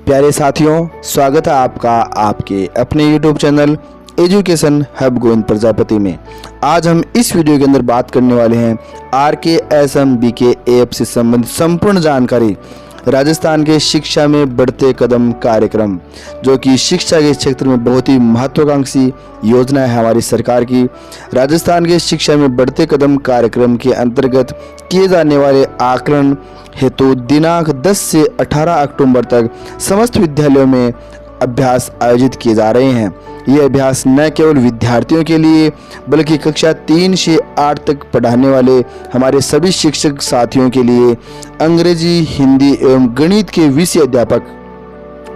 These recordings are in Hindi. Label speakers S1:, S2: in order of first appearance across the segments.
S1: प्यारे साथियों, स्वागत है आपका आपके अपने YouTube channel education hub Govind Prajapati में। आज हम इस वीडियो के अंदर बात करने वाले हैं RKSMBK ऐप से संबंधित संपूर्ण जानकारी। राजस्थान के शिक्षा में बढ़ते कदम कार्यक्रम, जो कि शिक्षा के क्षेत्र में बहुत ही महत्वाकांक्षी योजना है हमारी सरकार की। राजस्थान के शिक्षा में बढ़ते कदम कार्यक्रम के अंतर्गत किए जाने वाले आकलन हेतु दिनांक 10 से 18 अक्टूबर तक समस्त विद्यालयों में अभ्यास आयोजित किए जा रहे हैं। ये अभ्यास न केवल विद्यार्थियों के लिए बल्कि कक्षा 3 से 8 तक पढ़ाने वाले हमारे सभी शिक्षक साथियों के लिए, अंग्रेजी, हिंदी एवं गणित के विषय अध्यापक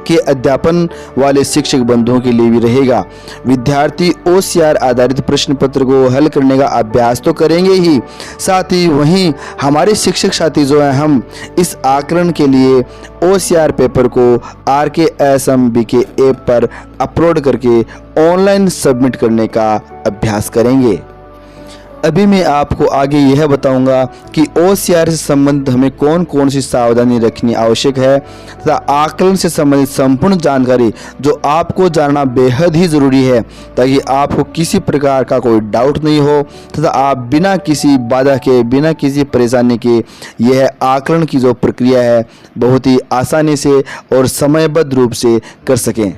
S1: के अध्यापन वाले शिक्षक बंधुओं के लिए भी रहेगा। विद्यार्थी OCR आधारित प्रश्न पत्र को हल करने का अभ्यास तो करेंगे ही, साथ ही वहीं हमारे शिक्षक साथी जो हैं, हम इस आकलन के लिए OCR पेपर को RKSMBK ऐप पर अपलोड करके ऑनलाइन सबमिट करने का अभ्यास करेंगे। अभी मैं आपको आगे यह बताऊंगा कि OCR से संबंधित हमें कौन कौन सी सावधानी रखनी आवश्यक है तथा आकलन से संबंधित संपूर्ण जानकारी जो आपको जानना बेहद ही ज़रूरी है, ताकि आपको किसी प्रकार का कोई डाउट नहीं हो तथा आप बिना किसी बाधा के, बिना किसी परेशानी के यह आकलन की जो प्रक्रिया है बहुत ही आसानी से और समयबद्ध रूप से कर सकें।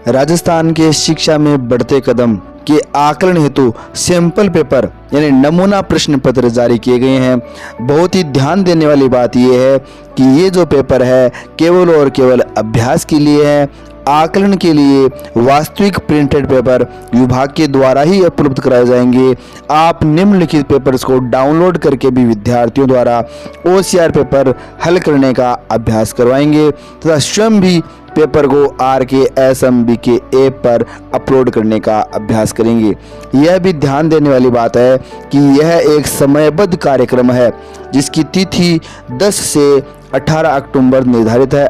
S1: राजस्थान के शिक्षा में बढ़ते कदम के आकलन हेतु सैंपल पेपर यानी नमूना प्रश्न पत्र जारी किए गए हैं। बहुत ही ध्यान देने वाली बात यह है कि ये जो पेपर है केवल और केवल अभ्यास के लिए है। आकलन के लिए वास्तविक प्रिंटेड पेपर विभाग के द्वारा ही उपलब्ध कराए जाएंगे। आप निम्नलिखित पेपर्स को डाउनलोड करके भी विद्यार्थियों द्वारा OCR पेपर हल करने का अभ्यास करवाएंगे तथा स्वयं भी पेपर को RKSMBK ऐप पर अपलोड करने का अभ्यास करेंगे। यह भी ध्यान देने वाली बात है कि यह एक समयबद्ध कार्यक्रम है जिसकी तिथि 10 से 18 अक्टूबर निर्धारित है।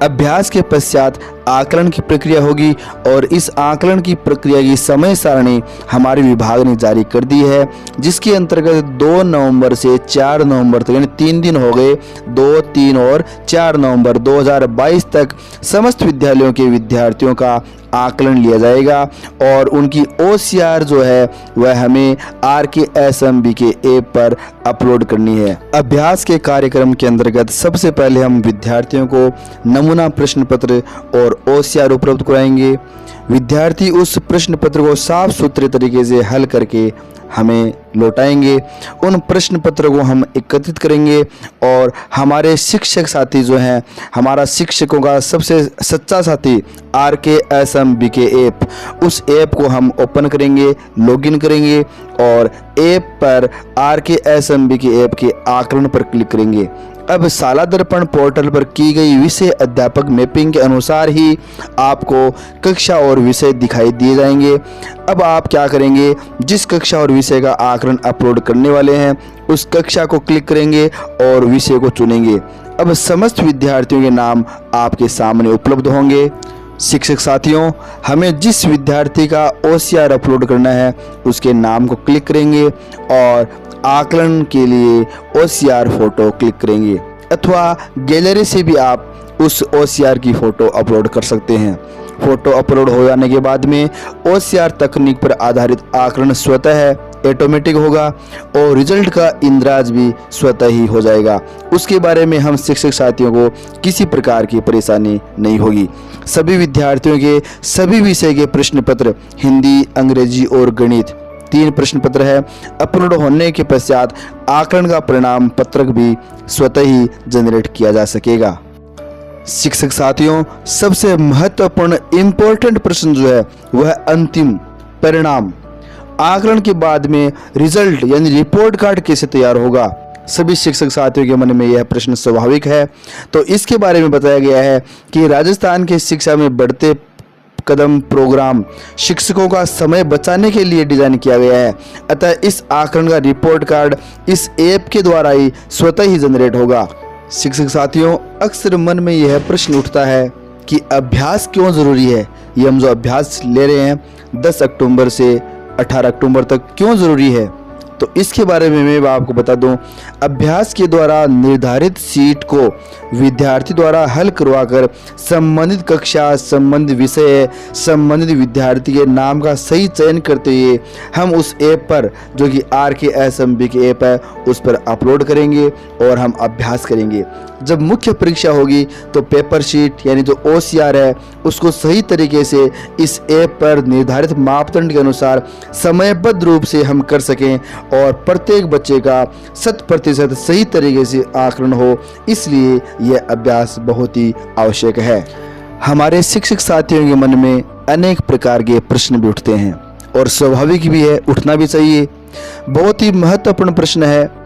S1: अभ्यास के पश्चात आकलन की प्रक्रिया होगी और इस आकलन की प्रक्रिया की समय सारणी हमारे विभाग ने जारी कर दी है, जिसके अंतर्गत 2 नवंबर से 4 नवंबर तक यानी 3 दिन हो गए, 2, 3 और 4 नवंबर 2022 तक समस्त विद्यालयों के विद्यार्थियों का आकलन लिया जाएगा और उनकी OCR जो है वह हमें RKSMBK ऐप पर अपलोड करनी है। अभ्यास के कार्यक्रम के अंतर्गत सबसे पहले हम विद्यार्थियों को नमूना प्रश्न पत्र और OCR उपलब्ध कराएंगे। विद्यार्थी उस प्रश्न पत्र को साफ सुथरे तरीके से हल करके हमें लौटाएंगे। उन प्रश्न पत्रों को हम एकत्रित करेंगे और हमारे शिक्षक साथी जो हैं, हमारा शिक्षकों का सबसे सच्चा साथी RKSMBK ऐप, उस ऐप को हम ओपन करेंगे, लॉगिन करेंगे और ऐप पर RKSMBK ऐप के आकलन पर क्लिक करेंगे। अब शाला दर्पण पोर्टल पर की गई विषय अध्यापक मैपिंग के अनुसार ही आपको कक्षा और विषय दिखाई दिए जाएंगे। अब आप क्या करेंगे, जिस कक्षा और विषय का आकलन अपलोड करने वाले हैं उस कक्षा को क्लिक करेंगे और विषय को चुनेंगे। अब समस्त विद्यार्थियों के नाम आपके सामने उपलब्ध होंगे। शिक्षक साथियों, हमें जिस विद्यार्थी का OCR अपलोड करना है उसके नाम को क्लिक करेंगे और आकलन के लिए OCR फोटो क्लिक करेंगे, अथवा गैलरी से भी आप उस OCR की फ़ोटो अपलोड कर सकते हैं। फ़ोटो अपलोड हो जाने के बाद में OCR तकनीक पर आधारित आकलन स्वतः ऑटोमेटिक होगा और रिजल्ट का इंद्राज भी स्वतः ही हो जाएगा। उसके बारे में हम शिक्षक साथियों को किसी प्रकार की परेशानी नहीं होगी। सभी विद्यार्थियों के सभी विषय के प्रश्न पत्र हिंदी, अंग्रेजी और गणित 3 प्रश्न पत्र है। अपलोड होने के पश्चात आकलन का परिणाम पत्रक भी स्वतः ही जनरेट किया जा सकेगा। शिक्षक साथियों, सबसे महत्वपूर्ण इम्पोर्टेंट प्रश्न जो है वह अंतिम परिणाम, आकलन के बाद में रिजल्ट यानी रिपोर्ट कार्ड कैसे तैयार होगा। सभी शिक्षक साथियों के मन में यह प्रश्न स्वाभाविक है। तो इसके बारे में बताया गया है कि राजस्थान के शिक्षा में बढ़ते कदम प्रोग्राम शिक्षकों का समय बचाने के लिए डिजाइन किया गया है, अतः इस आकलन का रिपोर्ट कार्ड इस ऐप के द्वारा ही स्वतः ही जनरेट होगा। शिक्षक साथियों, अक्सर मन में यह प्रश्न उठता है कि अभ्यास क्यों ज़रूरी है। ये हम जो अभ्यास ले रहे हैं 10 अक्टूबर से 18 अक्टूबर तक क्यों ज़रूरी है। तो इसके बारे में मैं आपको बता दूं, अभ्यास के द्वारा निर्धारित सीट को विद्यार्थी द्वारा हल करवाकर संबंधित कक्षा, संबंधित विषय, संबंधित विद्यार्थी के नाम का सही चयन करते हुए हम उस ऐप पर, जो कि RKSMB की ऐप है, उस पर अपलोड करेंगे और हम अभ्यास करेंगे। जब मुख्य परीक्षा होगी तो पेपर शीट यानी जो OCR है उसको सही तरीके से इस ऐप पर निर्धारित मापदंड के अनुसार समयबद्ध रूप से हम कर सकें और प्रत्येक बच्चे का 100% सही तरीके से आकलन हो, इसलिए यह अभ्यास बहुत ही आवश्यक है। हमारे शिक्षक साथियों के मन में अनेक प्रकार के प्रश्न भी उठते हैं और स्वाभाविक भी है, उठना भी चाहिए। बहुत ही महत्वपूर्ण प्रश्न है,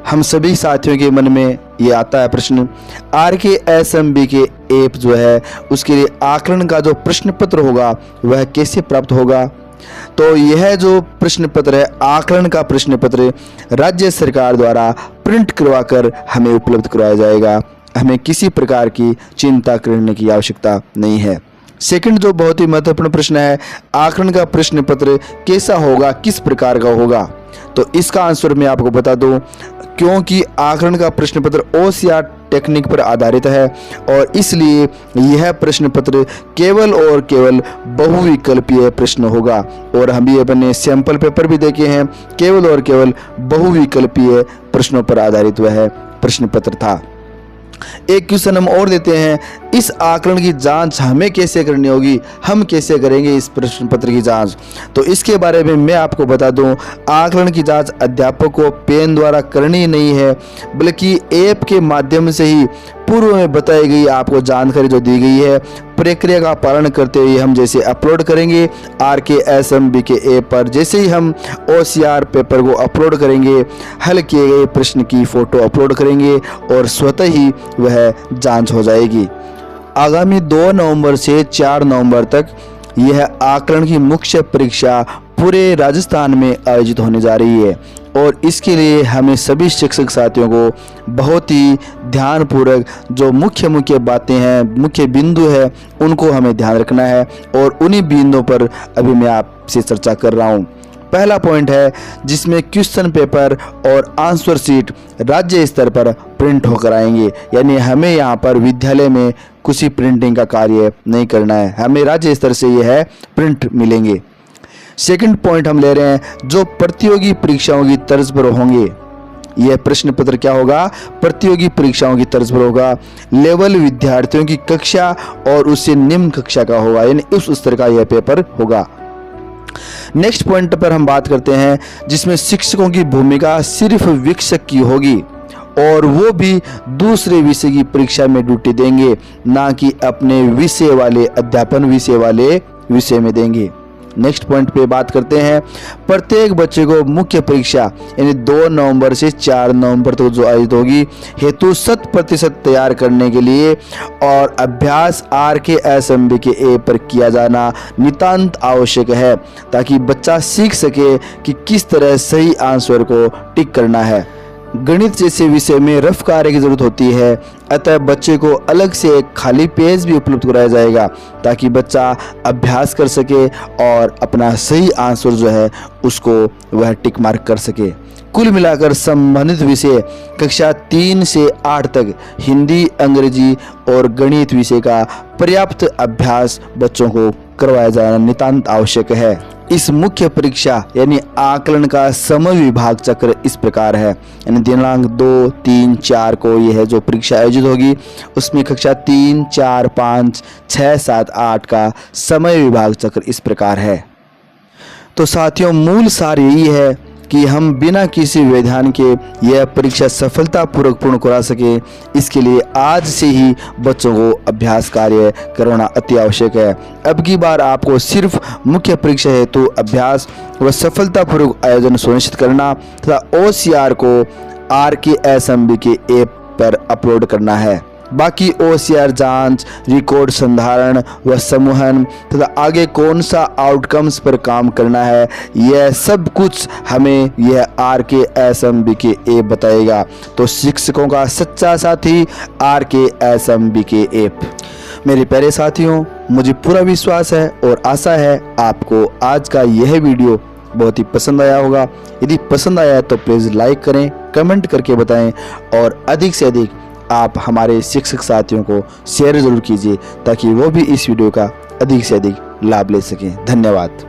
S1: हम सभी साथियों के मन में ये आता है प्रश्न, RKSMB के ऐप जो है उसके लिए आकलन का जो प्रश्न पत्र होगा वह कैसे प्राप्त होगा। तो यह जो प्रश्न पत्र है, आकलन का प्रश्न पत्र, राज्य सरकार द्वारा प्रिंट करवाकर हमें उपलब्ध करवाया जाएगा। हमें किसी प्रकार की चिंता करने की आवश्यकता नहीं है। सेकंड जो बहुत ही महत्वपूर्ण प्रश्न है, आकलन का प्रश्न पत्र कैसा होगा, किस प्रकार का होगा। तो इसका आंसर मैं आपको बता दूं, क्योंकि आकलन का प्रश्न पत्र OCR टेक्निक पर आधारित है और इसलिए यह प्रश्न पत्र केवल और केवल बहुविकल्पीय प्रश्न होगा। और हम ये अपने सैंपल पेपर भी देखे हैं, केवल और केवल बहुविकल्पीय प्रश्नों पर आधारित वह प्रश्न पत्र था। एक क्वेश्चन हम और देते हैं, इस आकलन की जांच हमें कैसे करनी होगी, हम कैसे करेंगे इस प्रश्न पत्र की जांच। तो इसके बारे में मैं आपको बता दूं, आकलन की जांच अध्यापक को पेन द्वारा करनी नहीं है, बल्कि ऐप के माध्यम से ही पूर्व में बताई गई आपको जानकारी जो दी गई है, प्रक्रिया का पालन करते हुए हम जैसे अपलोड करेंगे RKSMB के ऐप पर, जैसे ही हम OCR पेपर को अपलोड करेंगे, हल किए गए प्रश्न की फ़ोटो अपलोड करेंगे और स्वतः ही वह जांच हो जाएगी। आगामी 2 नवंबर से 4 नवंबर तक यह आकलन की मुख्य परीक्षा पूरे राजस्थान में आयोजित होने जा रही है और इसके लिए हमें सभी शिक्षक साथियों को बहुत ही ध्यानपूर्वक जो मुख्य बातें हैं, मुख्य बिंदु है, उनको हमें ध्यान रखना है और उन्हीं बिंदुओं पर अभी मैं आपसे चर्चा कर रहा हूँ। पहला पॉइंट है जिसमें क्वेश्चन पेपर और आंसर शीट राज्य स्तर पर प्रिंट होकर आएंगे, यानी हमें यहाँ पर विद्यालय में कुछ प्रिंटिंग का कार्य नहीं करना है, हमें राज्य स्तर से यह प्रिंट मिलेंगे। सेकंड पॉइंट हम ले रहे हैं, जो प्रतियोगी परीक्षाओं की तर्ज पर होंगे, यह प्रश्न पत्र क्या होगा, प्रतियोगी परीक्षाओं की तर्ज पर होगा। लेवल विद्यार्थियों की कक्षा और उससे निम्न कक्षा का होगा, यानी उस स्तर का यह पेपर होगा। नेक्स्ट पॉइंट पर हम बात करते हैं जिसमें शिक्षकों की भूमिका सिर्फ शिक्षक की होगी और वो भी दूसरे विषय की परीक्षा में ड्यूटी देंगे, ना कि अपने विषय वाले अध्यापन विषय वाले विषय में देंगे। नेक्स्ट पॉइंट पे बात करते हैं, प्रत्येक बच्चे को मुख्य परीक्षा यानी 2 नवंबर से 4 नवंबर तक जो आयोजित होगी हेतु 100% तैयार करने के लिए और अभ्यास RKSMB के ऐप पर किया जाना नितांत आवश्यक है, ताकि बच्चा सीख सके कि किस तरह सही आंसर को टिक करना है। गणित जैसे विषय में रफ कार्य की जरूरत होती है, अतः बच्चे को अलग से एक खाली पेज भी उपलब्ध कराया जाएगा ताकि बच्चा अभ्यास कर सके और अपना सही आंसर जो है उसको वह टिक मार्क कर सके। कुल मिलाकर संबंधित विषय कक्षा 3 से 8 तक हिंदी, अंग्रेजी और गणित विषय का पर्याप्त अभ्यास बच्चों को करवाया जाना नितांत आवश्यक है। इस मुख्य परीक्षा यानी आकलन का समय विभाग चक्र इस प्रकार है, यानी दिनांक 2, 3, 4 को यह जो परीक्षा आयोजित होगी उसमें कक्षा 3, 4, 5, 6, 7, 8 का समय विभाग चक्र इस प्रकार है। तो साथियों, मूल सार यही है कि हम बिना किसी व्यवधान के यह परीक्षा सफलतापूर्वक पूर्ण करा सके, इसके लिए आज से ही बच्चों को अभ्यास कार्य करवाना अति आवश्यक है। अब की बार आपको सिर्फ मुख्य परीक्षा हेतु अभ्यास व सफलतापूर्वक आयोजन सुनिश्चित करना तथा OCR को RKSMB के ऐप पर अपलोड करना है। बाकी OCR जांच, रिकॉर्ड संधारण व समूहन तथा आगे कौन सा आउटकम्स पर काम करना है, यह सब कुछ हमें यह RKSMB के ऐप बताएगा। तो शिक्षकों का सच्चा साथी RKSMB के ऐप। मेरे प्यारे साथियों, मुझे पूरा विश्वास है और आशा है आपको आज का यह वीडियो बहुत ही पसंद आया होगा। यदि पसंद आया तो प्लीज़ लाइक करें, कमेंट करके बताएं और अधिक से अधिक आप हमारे शिक्षक साथियों को शेयर ज़रूर कीजिए ताकि वो भी इस वीडियो का अधिक से अधिक लाभ ले सकें। धन्यवाद।